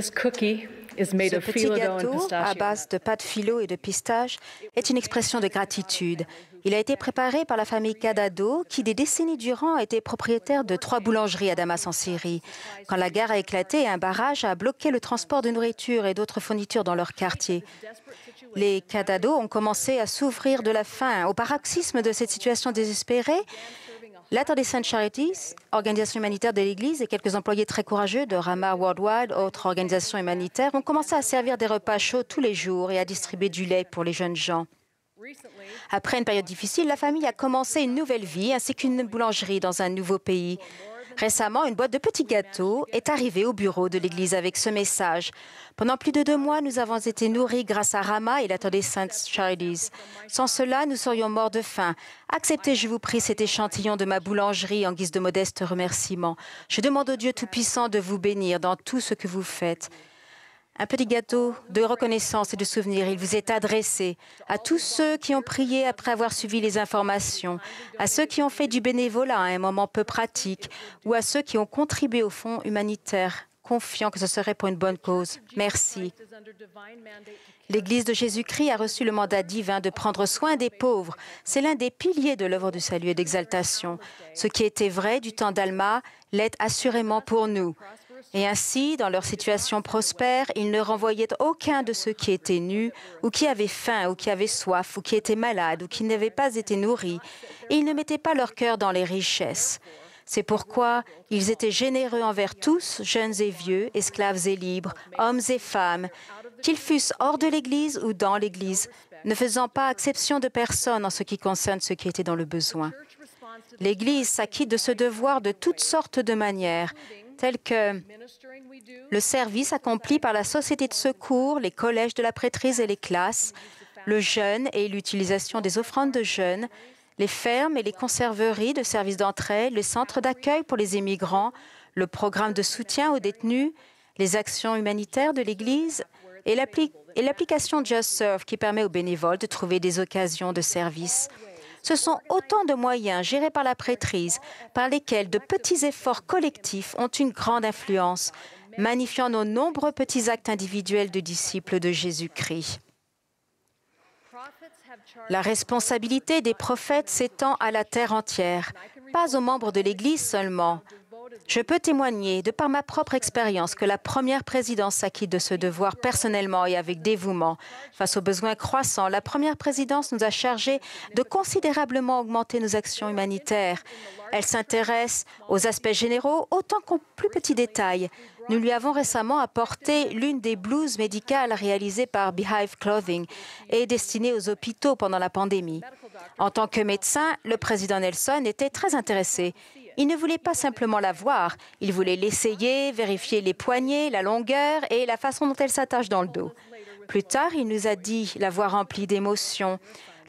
Ce petit gâteau à base de pâte phyllo et de pistache est une expression de gratitude. Il a été préparé par la famille Cadado qui, des décennies durant, était propriétaire de 3 boulangeries à Damas en Syrie. Quand la guerre a éclaté, un barrage a bloqué le transport de nourriture et d'autres fournitures dans leur quartier. Les Cadado ont commencé à souffrir de la faim. Au paroxysme de cette situation désespérée, Latter-day Saint Charities, organisation humanitaire de l'Église, et quelques employés très courageux de Ramah Worldwide, autres organisations humanitaires, ont commencé à servir des repas chauds tous les jours et à distribuer du lait pour les jeunes gens. Après une période difficile, la famille a commencé une nouvelle vie ainsi qu'une boulangerie dans un nouveau pays. Récemment, une boîte de petits gâteaux est arrivée au bureau de l'Église avec ce message. Pendant plus de 2 mois, nous avons été nourris grâce à Ramah et Latter-day Saint Charities. Sans cela, nous serions morts de faim. Acceptez, je vous prie, cet échantillon de ma boulangerie en guise de modeste remerciement. Je demande au Dieu Tout-Puissant de vous bénir dans tout ce que vous faites. Un petit gâteau de reconnaissance et de souvenir, il vous est adressé à tous ceux qui ont prié après avoir suivi les informations, à ceux qui ont fait du bénévolat à un moment peu pratique ou à ceux qui ont contribué au fonds humanitaire, confiant que ce serait pour une bonne cause. Merci. L'Église de Jésus-Christ a reçu le mandat divin de prendre soin des pauvres. C'est l'un des piliers de l'œuvre du salut et d'exaltation. Ce qui était vrai du temps d'Alma l'est assurément pour nous. Et ainsi, dans leur situation prospère, ils ne renvoyaient aucun de ceux qui étaient nus, ou qui avaient faim, ou qui avaient soif, ou qui étaient malades, ou qui n'avaient pas été nourris. Et ils ne mettaient pas leur cœur dans les richesses. C'est pourquoi ils étaient généreux envers tous, jeunes et vieux, esclaves et libres, hommes et femmes, qu'ils fussent hors de l'Église ou dans l'Église, ne faisant pas exception de personne en ce qui concerne ceux qui étaient dans le besoin. L'Église s'acquitte de ce devoir de toutes sortes de manières, telles que le service accompli par la Société de secours, les collèges de la prêtrise et les classes, le jeûne et l'utilisation des offrandes de jeûne, les fermes et les conserveries de services d'entraide, les centres d'accueil pour les immigrants, le programme de soutien aux détenus, les actions humanitaires de l'Église et l'application Just Serve qui permet aux bénévoles de trouver des occasions de service. Ce sont autant de moyens gérés par la prêtrise par lesquels de petits efforts collectifs ont une grande influence, magnifiant nos nombreux petits actes individuels de disciples de Jésus-Christ. La responsabilité des prophètes s'étend à la terre entière, pas aux membres de l'Église seulement. Je peux témoigner, de par ma propre expérience, que la première présidence s'acquitte de ce devoir personnellement et avec dévouement. Face aux besoins croissants, la première présidence nous a chargés de considérablement augmenter nos actions humanitaires. Elle s'intéresse aux aspects généraux autant qu'aux plus petits détails. Nous lui avons récemment apporté l'une des blouses médicales réalisées par Beehive Clothing et destinées aux hôpitaux pendant la pandémie. En tant que médecin, le président Nelson était très intéressé. Il ne voulait pas simplement la voir, il voulait l'essayer, vérifier les poignées, la longueur et la façon dont elle s'attache dans le dos. Plus tard, il nous a dit la voix remplie d'émotions.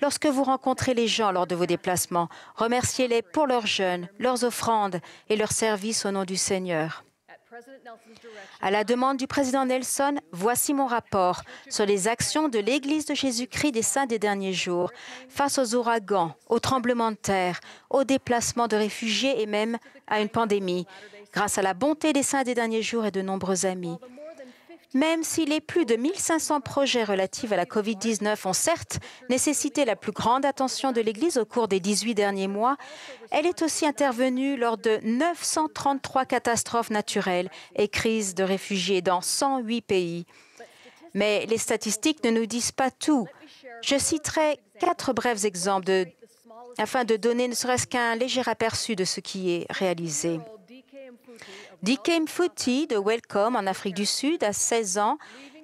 Lorsque vous rencontrez les gens lors de vos déplacements, remerciez-les pour leurs jeûnes, leurs offrandes et leur service au nom du Seigneur. À la demande du président Nelson, voici mon rapport sur les actions de l'Église de Jésus-Christ des Saints des derniers jours face aux ouragans, aux tremblements de terre, aux déplacements de réfugiés et même à une pandémie, grâce à la bonté des Saints des derniers jours et de nombreux amis. Même si les plus de 1500 projets relatifs à la COVID-19 ont certes nécessité la plus grande attention de l'Église au cours des 18 derniers mois, elle est aussi intervenue lors de 933 catastrophes naturelles et crises de réfugiés dans 108 pays. Mais les statistiques ne nous disent pas tout. Je citerai 4 brefs exemples afin de donner ne serait-ce qu'un léger aperçu de ce qui est réalisé. Dike Mfuti de Welcome en Afrique du Sud a 16 ans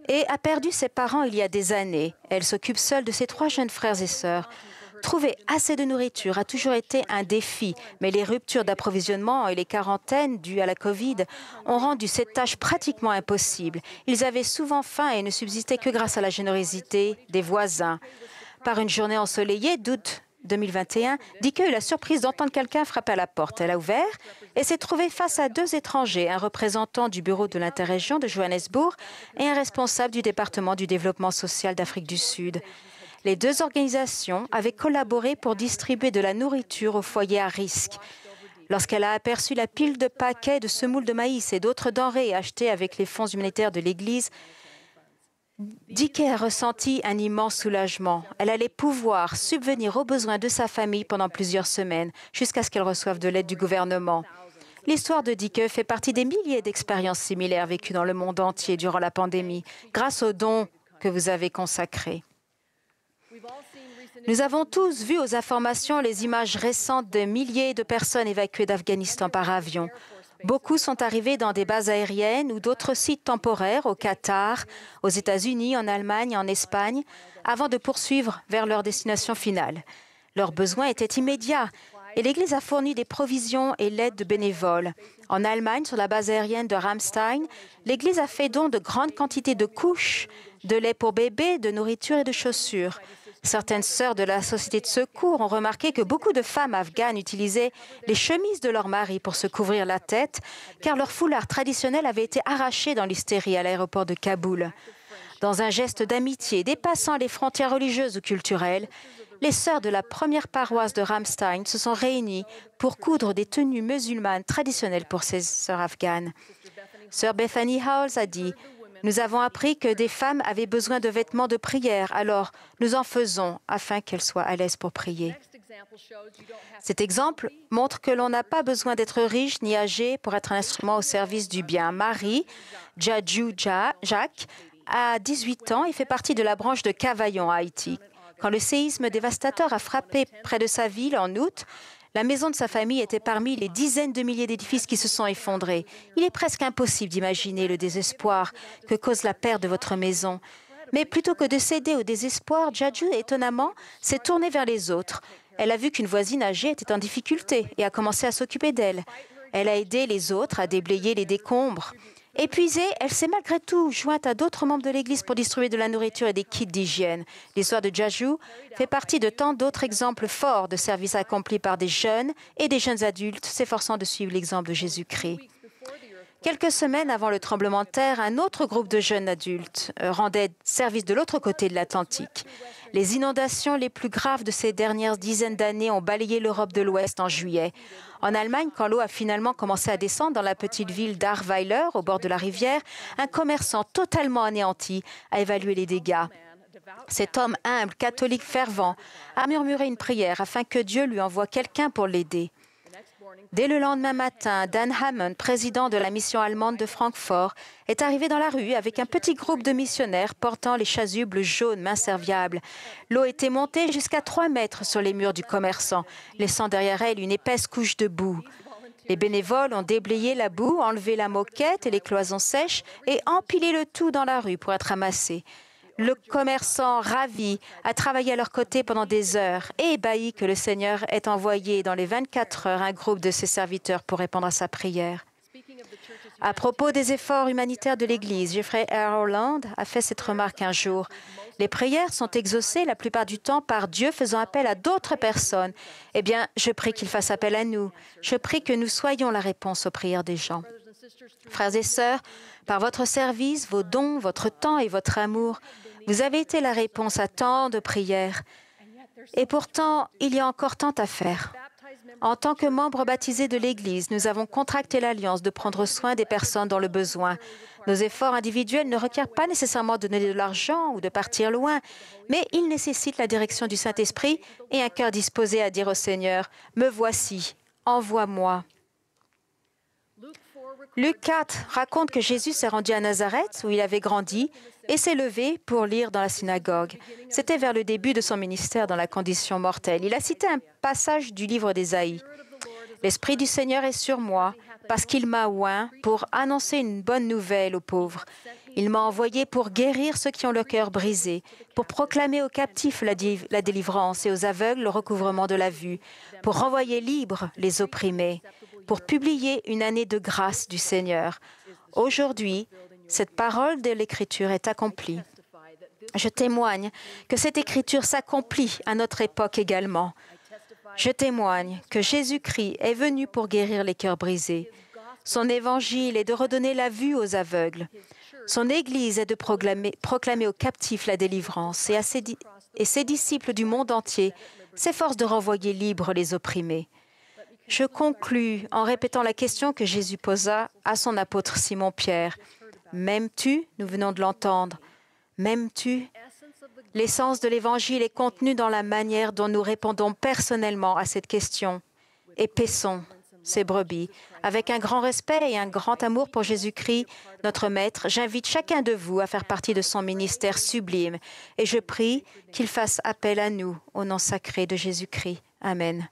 et a perdu ses parents il y a des années. Elle s'occupe seule de ses 3 jeunes frères et sœurs. Trouver assez de nourriture a toujours été un défi, mais les ruptures d'approvisionnement et les quarantaines dues à la COVID ont rendu cette tâche pratiquement impossible. Ils avaient souvent faim et ne subsistaient que grâce à la générosité des voisins. Par une journée ensoleillée d'août 2021, Dike eut la surprise d'entendre quelqu'un frapper à la porte. Elle a ouvert et s'est trouvée face à 2 étrangers, un représentant du bureau de l'interrégion de Johannesburg et un responsable du département du développement social d'Afrique du Sud. Les 2 organisations avaient collaboré pour distribuer de la nourriture aux foyers à risque. Lorsqu'elle a aperçu la pile de paquets de semoule de maïs et d'autres denrées achetées avec les fonds humanitaires de l'Église, Dike a ressenti un immense soulagement. Elle allait pouvoir subvenir aux besoins de sa famille pendant plusieurs semaines, jusqu'à ce qu'elle reçoive de l'aide du gouvernement. L'histoire de Dike fait partie des milliers d'expériences similaires vécues dans le monde entier durant la pandémie, grâce aux dons que vous avez consacrés. Nous avons tous vu aux informations les images récentes de milliers de personnes évacuées d'Afghanistan par avion. Beaucoup sont arrivés dans des bases aériennes ou d'autres sites temporaires au Qatar, aux États-Unis, en Allemagne, en Espagne, avant de poursuivre vers leur destination finale. Leurs besoins étaient immédiats et l'Église a fourni des provisions et l'aide de bénévoles. En Allemagne, sur la base aérienne de Ramstein, l'Église a fait don de grandes quantités de couches, de lait pour bébés, de nourriture et de chaussures. Certaines sœurs de la Société de secours ont remarqué que beaucoup de femmes afghanes utilisaient les chemises de leur mari pour se couvrir la tête, car leur foulard traditionnel avait été arraché dans l'hystérie à l'aéroport de Kaboul. Dans un geste d'amitié dépassant les frontières religieuses ou culturelles, les sœurs de la première paroisse de Ramstein se sont réunies pour coudre des tenues musulmanes traditionnelles pour ces sœurs afghanes. Sœur Bethany Howells a dit: « Nous avons appris que des femmes avaient besoin de vêtements de prière, alors nous en faisons afin qu'elles soient à l'aise pour prier. » Cet exemple montre que l'on n'a pas besoin d'être riche ni âgé pour être un instrument au service du bien. Marie Djadju Jacques a 18 ans et fait partie de la branche de Cavaillon à Haïti. Quand le séisme dévastateur a frappé près de sa ville en août, la maison de sa famille était parmi les dizaines de milliers d'édifices qui se sont effondrés. Il est presque impossible d'imaginer le désespoir que cause la perte de votre maison. Mais plutôt que de céder au désespoir, Djadju, étonnamment, s'est tournée vers les autres. Elle a vu qu'une voisine âgée était en difficulté et a commencé à s'occuper d'elle. Elle a aidé les autres à déblayer les décombres. Épuisée, elle s'est malgré tout jointe à d'autres membres de l'Église pour distribuer de la nourriture et des kits d'hygiène. L'histoire de Djadju fait partie de tant d'autres exemples forts de services accomplis par des jeunes et des jeunes adultes s'efforçant de suivre l'exemple de Jésus-Christ. Quelques semaines avant le tremblement de terre, un autre groupe de jeunes adultes rendait service de l'autre côté de l'Atlantique. Les inondations les plus graves de ces dernières dizaines d'années ont balayé l'Europe de l'Ouest en juillet. En Allemagne, quand l'eau a finalement commencé à descendre dans la petite ville d'Ahrweiler, au bord de la rivière, un commerçant totalement anéanti a évalué les dégâts. Cet homme humble, catholique fervent, a murmuré une prière afin que Dieu lui envoie quelqu'un pour l'aider. Dès le lendemain matin, Dan Hammond, président de la mission allemande de Francfort, est arrivé dans la rue avec un petit groupe de missionnaires portant les chasubles jaunes inserviables. L'eau était montée jusqu'à 3 mètres sur les murs du commerçant, laissant derrière elle une épaisse couche de boue. Les bénévoles ont déblayé la boue, enlevé la moquette et les cloisons sèches et empilé le tout dans la rue pour être amassé. Le commerçant, ravi, a travaillé à leur côté pendant des heures et ébahi que le Seigneur ait envoyé dans les 24 heures un groupe de ses serviteurs pour répondre à sa prière. À propos des efforts humanitaires de l'Église, Jeffrey R. Holland a fait cette remarque un jour. Les prières sont exaucées la plupart du temps par Dieu faisant appel à d'autres personnes. Eh bien, je prie qu'il fasse appel à nous. Je prie que nous soyons la réponse aux prières des gens. Frères et sœurs, par votre service, vos dons, votre temps et votre amour, vous avez été la réponse à tant de prières. Et pourtant, il y a encore tant à faire. En tant que membres baptisés de l'Église, nous avons contracté l'alliance de prendre soin des personnes dans le besoin. Nos efforts individuels ne requièrent pas nécessairement de donner de l'argent ou de partir loin, mais ils nécessitent la direction du Saint-Esprit et un cœur disposé à dire au Seigneur, « Me voici, envoie-moi ». Luc 4 raconte que Jésus s'est rendu à Nazareth, où il avait grandi, et s'est levé pour lire dans la synagogue. C'était vers le début de son ministère dans la condition mortelle. Il a cité un passage du livre d'Ésaïe. « L'Esprit du Seigneur est sur moi, parce qu'il m'a oint pour annoncer une bonne nouvelle aux pauvres. Il m'a envoyé pour guérir ceux qui ont le cœur brisé, pour proclamer aux captifs la délivrance et aux aveugles le recouvrement de la vue, pour renvoyer libres les opprimés, pour publier une année de grâce du Seigneur. Aujourd'hui, cette parole de l'Écriture est accomplie. Je témoigne que cette Écriture s'accomplit à notre époque également. Je témoigne que Jésus-Christ est venu pour guérir les cœurs brisés. Son évangile est de redonner la vue aux aveugles. Son Église est de proclamer aux captifs la délivrance et ses disciples du monde entier s'efforcent de renvoyer libres les opprimés. Je conclus en répétant la question que Jésus posa à son apôtre Simon-Pierre. « M'aimes-tu » Nous venons de l'entendre. « M'aimes-tu » L'essence de l'Évangile est contenue dans la manière dont nous répondons personnellement à cette question. Et paissons ces brebis. Avec un grand respect et un grand amour pour Jésus-Christ, notre Maître, j'invite chacun de vous à faire partie de son ministère sublime et je prie qu'il fasse appel à nous au nom sacré de Jésus-Christ. Amen.